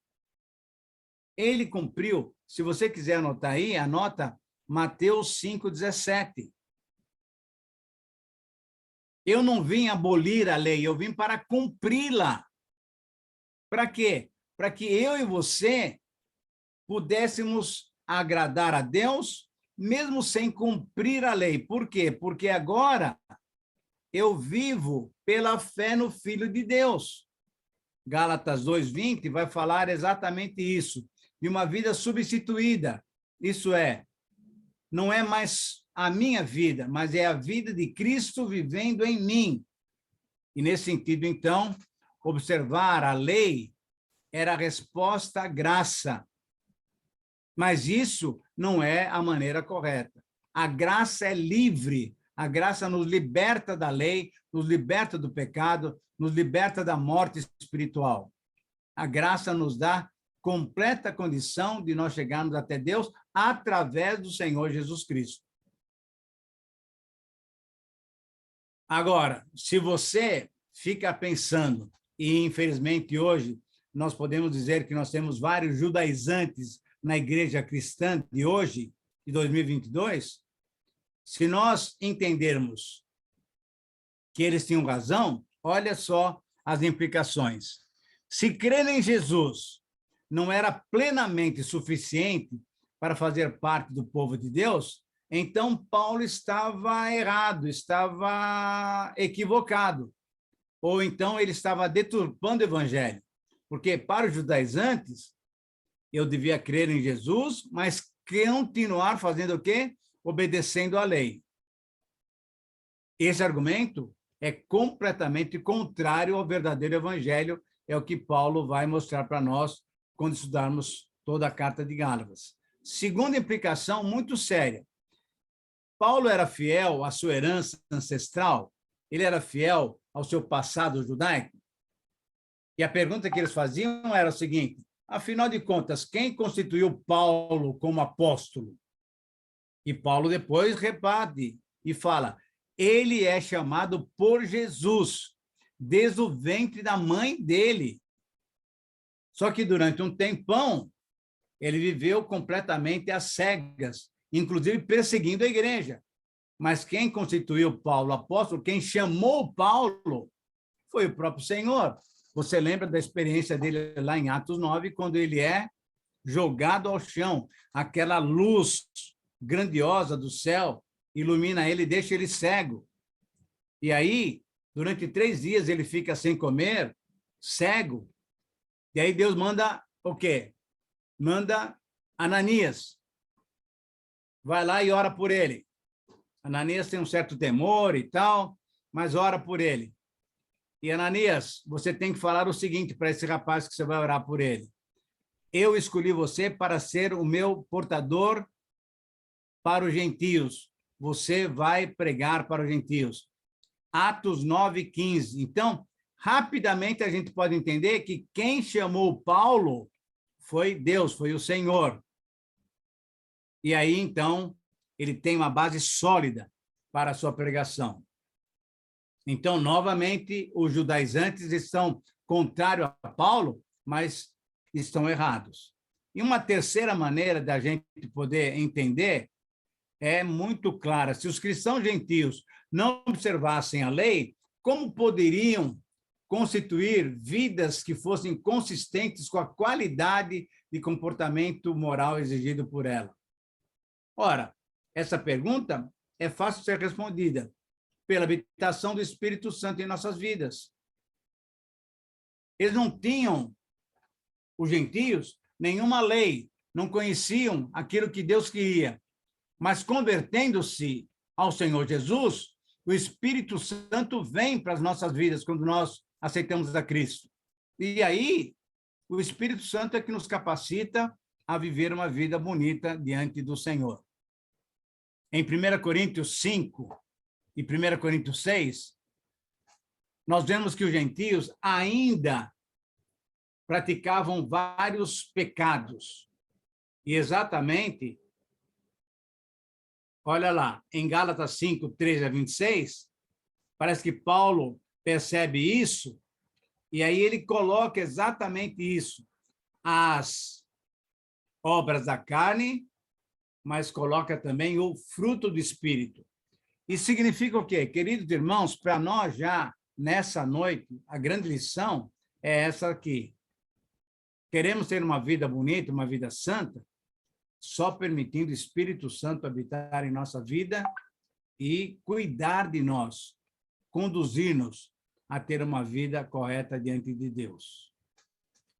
Ele cumpriu. Se você quiser anotar aí, anota Mateus 5,17. Eu não vim abolir a lei, eu vim para cumpri-la. Para quê? Para que eu e você pudéssemos agradar a Deus, mesmo sem cumprir a lei. Por quê? Porque agora eu vivo pela fé no Filho de Deus. Gálatas 2:20 vai falar exatamente isso, de uma vida substituída. Isso é, não é mais a minha vida, mas é a vida de Cristo vivendo em mim. E nesse sentido, então, observar a lei era a resposta à graça. Mas isso não é a maneira correta. A graça é livre. A graça nos liberta da lei, nos liberta do pecado, nos liberta da morte espiritual. A graça nos dá completa condição de nós chegarmos até Deus através do Senhor Jesus Cristo. Agora, se você fica pensando, e infelizmente hoje nós podemos dizer que nós temos vários judaizantes na igreja cristã de hoje, de 2022, se nós entendermos que eles tinham razão, olha só as implicações. Se crer em Jesus não era plenamente suficiente para fazer parte do povo de Deus, então Paulo estava errado, estava equivocado, ou então ele estava deturpando o evangelho, porque para os judaizantes, eu devia crer em Jesus, mas continuar fazendo o quê? Obedecendo à lei. Esse argumento é completamente contrário ao verdadeiro evangelho, é o que Paulo vai mostrar para nós quando estudarmos toda a carta de Gálatas. Segunda implicação muito séria. Paulo era fiel à sua herança ancestral? Ele era fiel ao seu passado judaico? E a pergunta que eles faziam era o seguinte: afinal de contas, quem constituiu Paulo como apóstolo? E Paulo depois rebate e fala: ele é chamado por Jesus, desde o ventre da mãe dele. Só que durante um tempão, ele viveu completamente às cegas, inclusive perseguindo a igreja. Mas quem constituiu Paulo apóstolo, quem chamou Paulo, foi o próprio Senhor. Você lembra da experiência dele lá em Atos 9, quando ele é jogado ao chão, aquela luz grandiosa do céu ilumina ele, deixa ele cego. E aí, durante 3 dias, ele fica sem comer, cego. E aí Deus manda o quê? Manda Ananias. Vai lá e ora por ele. Ananias tem um certo temor e tal, mas ora por ele. E Ananias, você tem que falar o seguinte para esse rapaz que você vai orar por ele: eu escolhi você para ser o meu portador para os gentios. Você vai pregar para os gentios. Atos 9:15. Então, rapidamente a gente pode entender que quem chamou Paulo foi Deus, foi o Senhor. E aí, então, ele tem uma base sólida para a sua pregação. Então, novamente, os judaizantes estão contrários a Paulo, mas estão errados. E uma terceira maneira da gente poder entender é muito clara. Se os cristãos gentios não observassem a lei, como poderiam constituir vidas que fossem consistentes com a qualidade de comportamento moral exigido por ela? Ora, essa pergunta é fácil de ser respondida pela habitação do Espírito Santo em nossas vidas. Eles não tinham, os gentios, nenhuma lei, não conheciam aquilo que Deus queria, mas convertendo-se ao Senhor Jesus, o Espírito Santo vem para as nossas vidas quando nós aceitamos a Cristo. E aí, o Espírito Santo é que nos capacita a viver uma vida bonita diante do Senhor. Em 1 Coríntios 5 e 1 Coríntios 6, nós vemos que os gentios ainda praticavam vários pecados. E exatamente, olha lá, em Gálatas 5, 13 a 26, parece que Paulo percebe isso, e aí ele coloca exatamente isso, as obras da carne, mas coloca também o fruto do Espírito. Isso significa o quê? Queridos irmãos, para nós já, nessa noite, a grande lição é essa aqui. Queremos ter uma vida bonita, uma vida santa, só permitindo o Espírito Santo habitar em nossa vida e cuidar de nós, conduzir-nos a ter uma vida correta diante de Deus.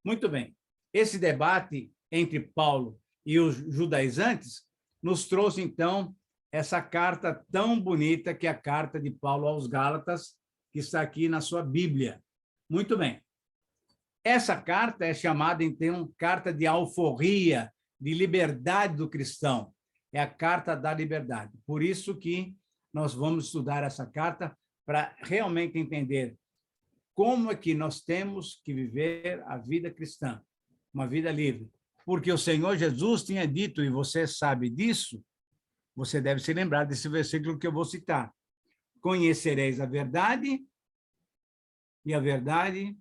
Muito bem. Esse debate entre Paulo e os judaizantes nos trouxe, então, essa carta tão bonita que é a carta de Paulo aos Gálatas, que está aqui na sua Bíblia. Muito bem. Essa carta é chamada, então, carta de alforria, de liberdade do cristão. É a carta da liberdade. Por isso que nós vamos estudar essa carta para realmente entender como é que nós temos que viver a vida cristã, uma vida livre. Porque o Senhor Jesus tinha dito, e você sabe disso, você deve se lembrar desse versículo que eu vou citar. Conhecereis a verdade, e a verdade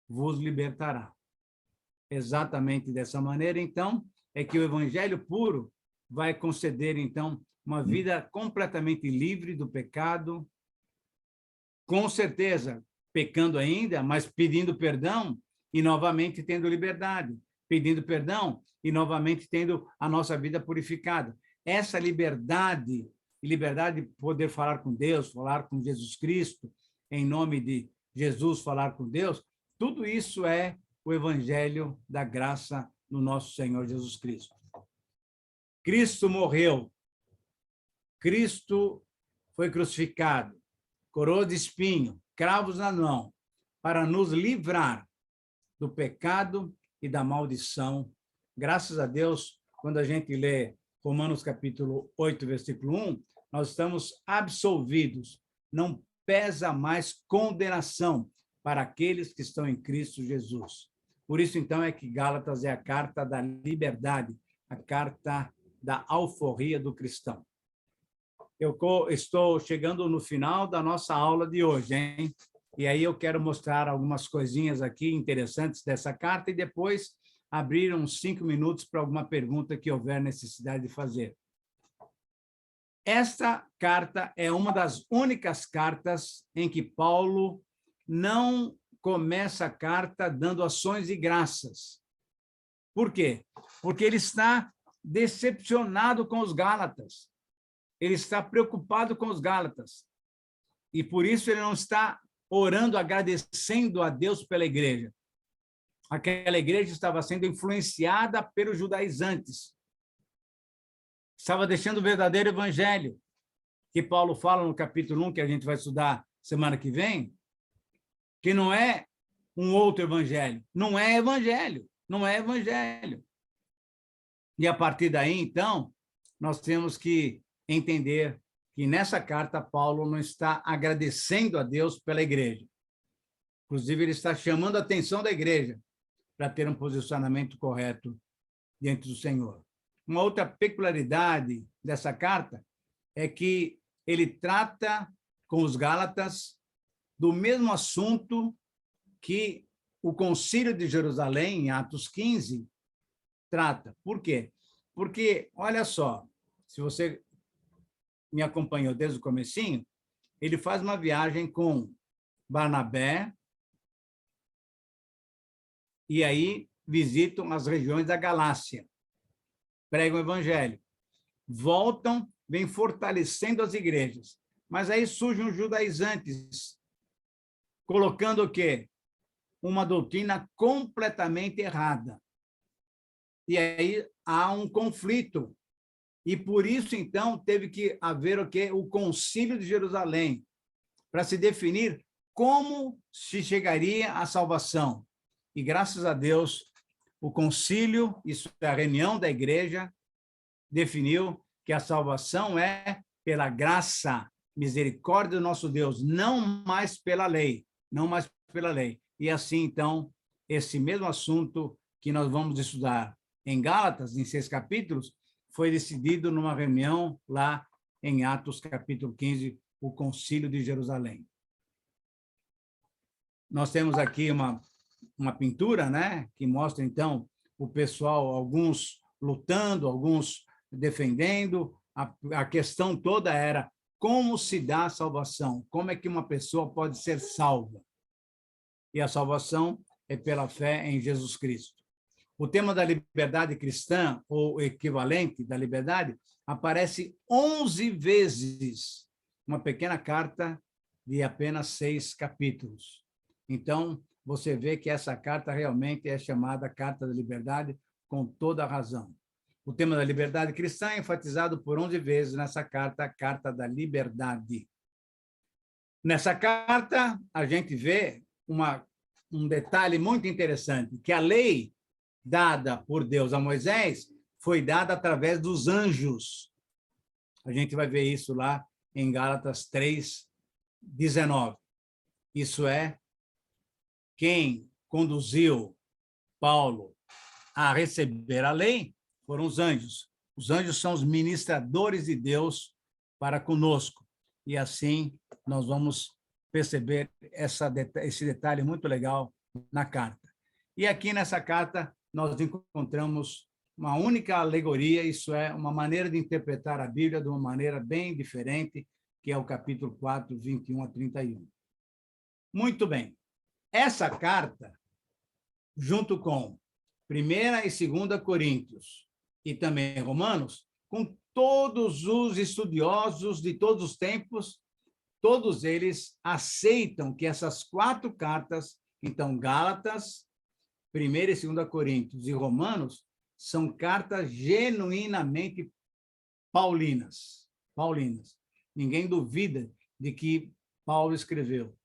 vos libertará. Exatamente dessa maneira, então, é que o evangelho puro vai conceder, então, uma vida completamente livre do pecado, com certeza, pecando ainda, mas pedindo perdão e novamente tendo liberdade, pedindo perdão e novamente tendo a nossa vida purificada. Essa liberdade de poder falar com Deus, falar com Jesus Cristo, em nome de Jesus, falar com Deus, tudo isso é o evangelho da graça do nosso Senhor Jesus Cristo. Cristo morreu, Cristo foi crucificado, coroa de espinho, cravos na mão, para nos livrar do pecado e da maldição. Graças a Deus, quando a gente lê Romanos capítulo 8, versículo 1, nós estamos absolvidos. Não pesa mais condenação para aqueles que estão em Cristo Jesus. Por isso, então, é que Gálatas é a carta da liberdade, a carta da alforria do cristão. Eu estou chegando no final da nossa aula de hoje, hein? E aí eu quero mostrar algumas coisinhas aqui interessantes dessa carta e depois abrir uns 5 minutos para alguma pergunta que houver necessidade de fazer. Esta carta é uma das únicas cartas em que Paulo não começa a carta dando ações de graças. Por quê? Porque ele está decepcionado com os Gálatas. Ele está preocupado com os Gálatas. E por isso ele não está orando, agradecendo a Deus pela igreja. Aquela igreja estava sendo influenciada pelos judaizantes. Estava deixando o verdadeiro evangelho, que Paulo fala no capítulo 1, que a gente vai estudar semana que vem, que não é um outro evangelho. Não é evangelho. Não é evangelho. E a partir daí, então, nós temos que entender que nessa carta Paulo não está agradecendo a Deus pela igreja. Inclusive, ele está chamando a atenção da igreja para ter um posicionamento correto diante do Senhor. Uma outra peculiaridade dessa carta é que ele trata com os Gálatas do mesmo assunto que o Concílio de Jerusalém, em Atos 15, trata. Por quê? Porque, olha só, se você me acompanhou desde o comecinho, ele faz uma viagem com Barnabé e aí visitam as regiões da Galácia, pregam o evangelho, voltam, vêm fortalecendo as igrejas. Mas aí surgem os judaizantes, colocando o quê? Uma doutrina completamente errada. E aí há um conflito. E por isso, então, teve que haver o quê? O Concílio de Jerusalém, para se definir como se chegaria à salvação. E, graças a Deus, o concílio, isso é a reunião da igreja, definiu que a salvação é pela graça, misericórdia do nosso Deus, não mais pela lei, não mais pela lei. E assim, então, esse mesmo assunto que nós vamos estudar em Gálatas, em 6 capítulos, foi decidido numa reunião lá em Atos, capítulo 15, o Concílio de Jerusalém. Nós temos aqui uma pintura, né, que mostra, então, o pessoal, alguns lutando, alguns defendendo. A questão toda era como se dá a salvação, como é que uma pessoa pode ser salva. E a salvação é pela fé em Jesus Cristo. O tema da liberdade cristã, ou equivalente da liberdade, aparece 11 vezes, uma pequena carta de apenas 6 capítulos. Então, você vê que essa carta realmente é chamada Carta da Liberdade, com toda a razão. O tema da liberdade cristã é enfatizado por 11 vezes nessa carta, a Carta da Liberdade. Nessa carta, a gente vê um detalhe muito interessante, que a lei dada por Deus a Moisés foi dada através dos anjos. A gente vai ver isso lá em Gálatas 3:19. Isso é, quem conduziu Paulo a receber a lei foram os anjos. Os anjos são os ministradores de Deus para conosco. E assim nós vamos perceber esse detalhe muito legal na carta. E aqui nessa carta nós encontramos uma única alegoria, isso é, uma maneira de interpretar a Bíblia de uma maneira bem diferente, que é o capítulo 4, 21 a 31. Muito bem. Essa carta, junto com 1ª e 2ª Coríntios e também Romanos, com todos os estudiosos de todos os tempos, todos eles aceitam que essas 4 cartas, então Gálatas, 1ª e 2ª Coríntios e Romanos, são cartas genuinamente paulinas. Ninguém duvida de que Paulo escreveu.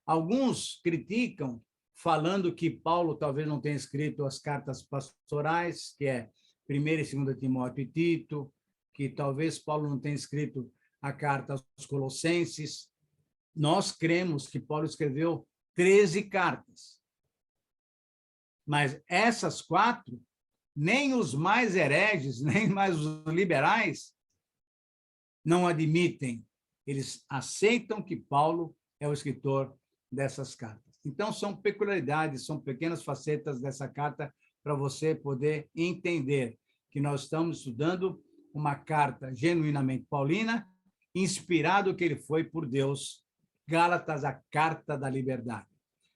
Alguns criticam, falando que Paulo talvez não tenha escrito as cartas pastorais, que é 1ª e 2ª Timóteo e Tito, que talvez Paulo não tenha escrito a carta aos Colossenses. Nós cremos que Paulo escreveu 13 cartas. Mas essas 4, nem os mais hereges, nem mais os liberais, não admitem. Eles aceitam que Paulo é o escritor dessas cartas. Então, são peculiaridades, são pequenas facetas dessa carta para você poder entender que nós estamos estudando uma carta genuinamente paulina, inspirado que ele foi por Deus. Gálatas, a Carta da Liberdade.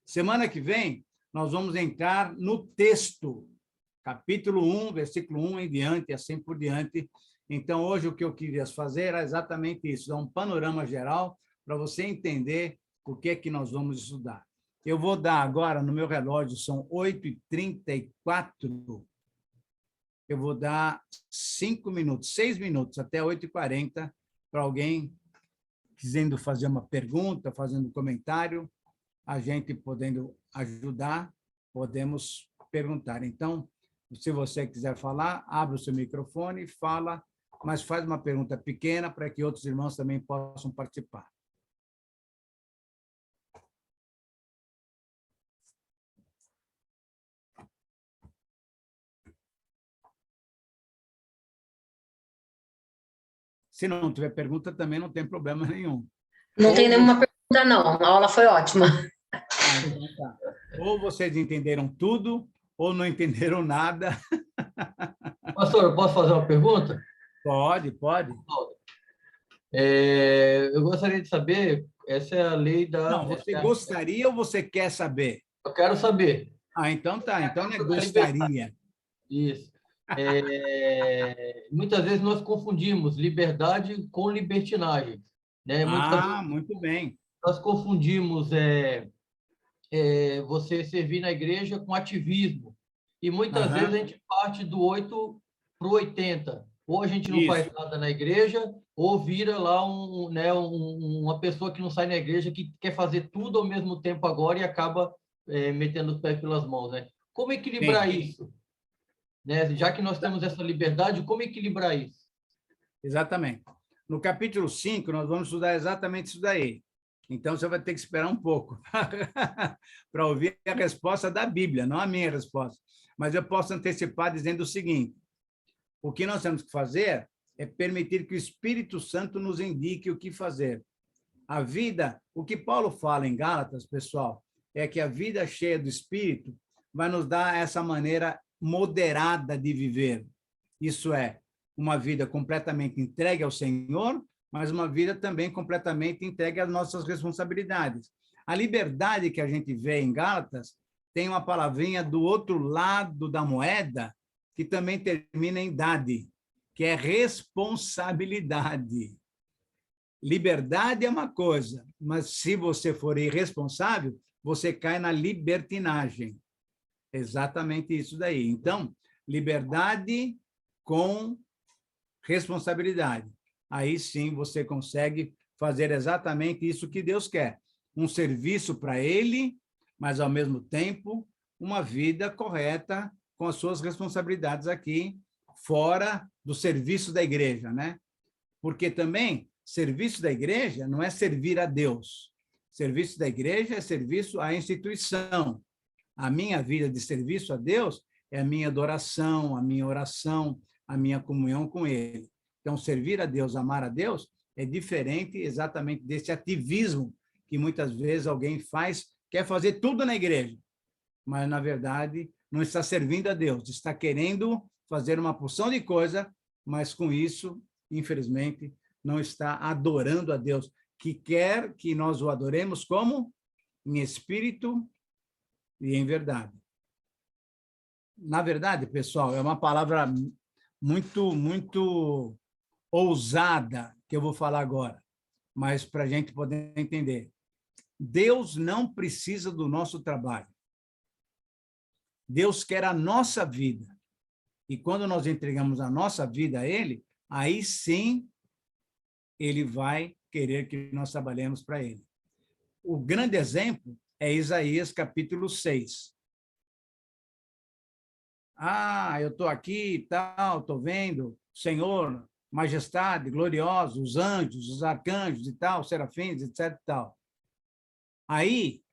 Semana que vem, nós vamos entrar no texto, capítulo 1, versículo 1 em diante, assim por diante. Então, hoje, o que eu queria fazer era exatamente isso, dar um panorama geral para você entender o que é que nós vamos estudar. Eu vou dar agora, no meu relógio, são 8h34, eu vou dar 5 minutos, 6 minutos, até 8h40, para alguém quisendo fazer uma pergunta, fazendo um comentário, a gente podendo ajudar, podemos perguntar. Então, se você quiser falar, abre o seu microfone, fala, mas faz uma pergunta pequena para que outros irmãos também possam participar. Se não tiver pergunta, também não tem problema nenhum. Não tem nenhuma pergunta, não. A aula foi ótima. Então tá. Ou vocês entenderam tudo, ou não entenderam nada. Pastor, eu posso fazer uma pergunta? Pode. Eu gostaria de saber, essa é a lei da... Não, você gostaria ou você quer saber? Eu quero saber. Então tá. Então é gostaria. Isso. Muitas vezes nós confundimos liberdade com libertinagem, né? Muito bem. Nós confundimos você servir na igreja com ativismo. E muitas vezes a gente parte do 8 para o 80. Ou a gente não faz nada na igreja, ou vira lá uma pessoa que não sai na igreja, que quer fazer tudo ao mesmo tempo agora e acaba metendo os pés pelas mãos, né? Como equilibrar isso? Né? Já que nós temos essa liberdade, como equilibrar isso? Exatamente. No capítulo 5, nós vamos estudar exatamente isso daí. Então, você vai ter que esperar um pouco para ouvir a resposta da Bíblia, não a minha resposta. Mas eu posso antecipar dizendo o seguinte: o que nós temos que fazer é permitir que o Espírito Santo nos indique o que fazer. A vida, o que Paulo fala em Gálatas, pessoal, é que a vida cheia do Espírito vai nos dar essa maneira moderada de viver. Isso é, uma vida completamente entregue ao Senhor, mas uma vida também completamente entregue às nossas responsabilidades. A liberdade que a gente vê em Gálatas tem uma palavrinha do outro lado da moeda, que também termina em dade, que é responsabilidade. Liberdade é uma coisa, mas se você for irresponsável, você cai na libertinagem. Exatamente isso daí. Então, liberdade com responsabilidade. Aí sim você consegue fazer exatamente isso que Deus quer. Um serviço para Ele, mas, ao mesmo tempo, uma vida correta com as suas responsabilidades aqui, fora do serviço da igreja, né? Porque também, serviço da igreja não é servir a Deus. Serviço da igreja é serviço à instituição. A minha vida de serviço a Deus é a minha adoração, a minha oração, a minha comunhão com Ele. Então, servir a Deus, amar a Deus, é diferente exatamente desse ativismo que muitas vezes alguém faz, quer fazer tudo na igreja, mas, na verdade, não está servindo a Deus, está querendo fazer uma porção de coisa, mas, com isso, infelizmente, não está adorando a Deus, que quer que nós o adoremos como? Em espírito e em verdade. Na verdade, pessoal, é uma palavra muito ousada que eu vou falar agora, mas para a gente poder entender. Deus não precisa do nosso trabalho. Deus quer a nossa vida. E quando nós entregamos a nossa vida a Ele, aí sim Ele vai querer que nós trabalhemos para Ele. O grande exemplo é Isaías, capítulo 6. Eu estou aqui e tal, estou vendo, Senhor, majestade, glorioso, os anjos, os arcanjos e tal, serafins, etc. e tal. Aí,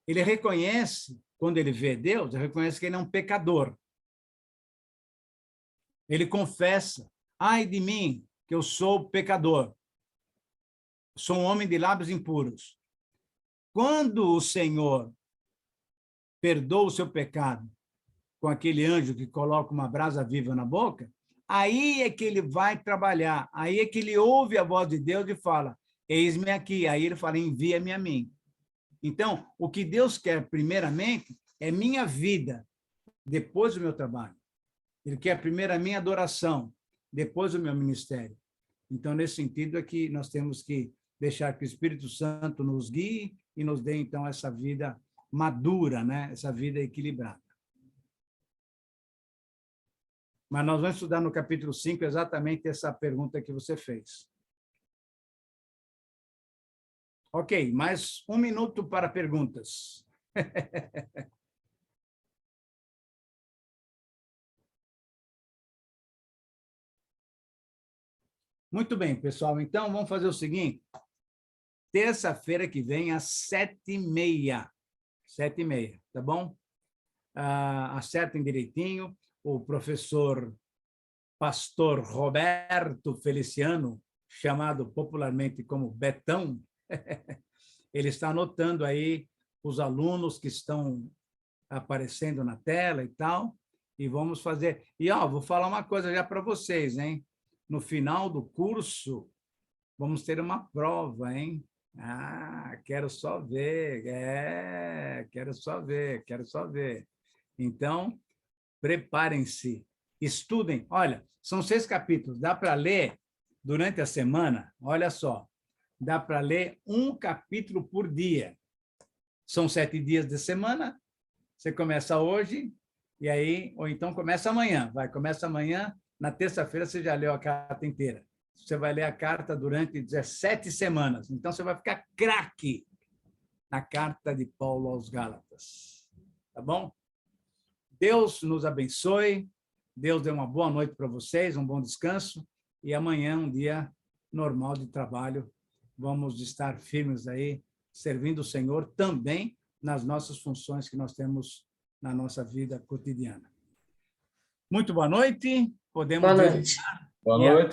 ele reconhece, quando ele vê Deus, ele reconhece que ele é um pecador. Ele confessa, ai de mim, que eu sou pecador. Sou um homem de lábios impuros. Quando o Senhor perdoa o seu pecado com aquele anjo que coloca uma brasa viva na boca, aí é que ele vai trabalhar, aí é que ele ouve a voz de Deus e fala, eis-me aqui. Aí ele fala, envia-me a mim. Então, o que Deus quer, primeiramente, é minha vida, depois o meu trabalho. Ele quer primeiro a minha adoração, depois o meu ministério. Então, nesse sentido, é que nós temos que deixar que o Espírito Santo nos guie e nos dê, então, essa vida madura, né? Essa vida equilibrada. Mas nós vamos estudar no capítulo 5 exatamente essa pergunta que você fez. Ok, mais 1 minuto para perguntas. Muito bem, pessoal. Então, vamos fazer o seguinte. Terça-feira que vem, às 7h30. 7h30, tá bom? Acertem direitinho. O professor pastor Roberto Feliciano, chamado popularmente como Betão, ele está anotando aí os alunos que estão aparecendo na tela e tal, e vamos fazer... E, vou falar uma coisa já para vocês, hein? No final do curso, vamos ter uma prova, hein? Quero só ver. Quero só ver. Então, preparem-se, estudem. Olha, são 6 capítulos, dá para ler durante a semana, olha só, dá para ler 1 capítulo por dia. São 7 dias de semana, você começa hoje, e aí, ou então começa amanhã, começa amanhã, na terça-feira você já leu a carta inteira. Você vai ler a carta durante 17 semanas, então você vai ficar craque na carta de Paulo aos Gálatas. Tá bom? Deus nos abençoe, Deus dê uma boa noite para vocês, um bom descanso, e amanhã, um dia normal de trabalho, vamos estar firmes aí servindo o Senhor também nas nossas funções que nós temos na nossa vida cotidiana. Muito boa noite. Podemos Boa noite. Boa noite.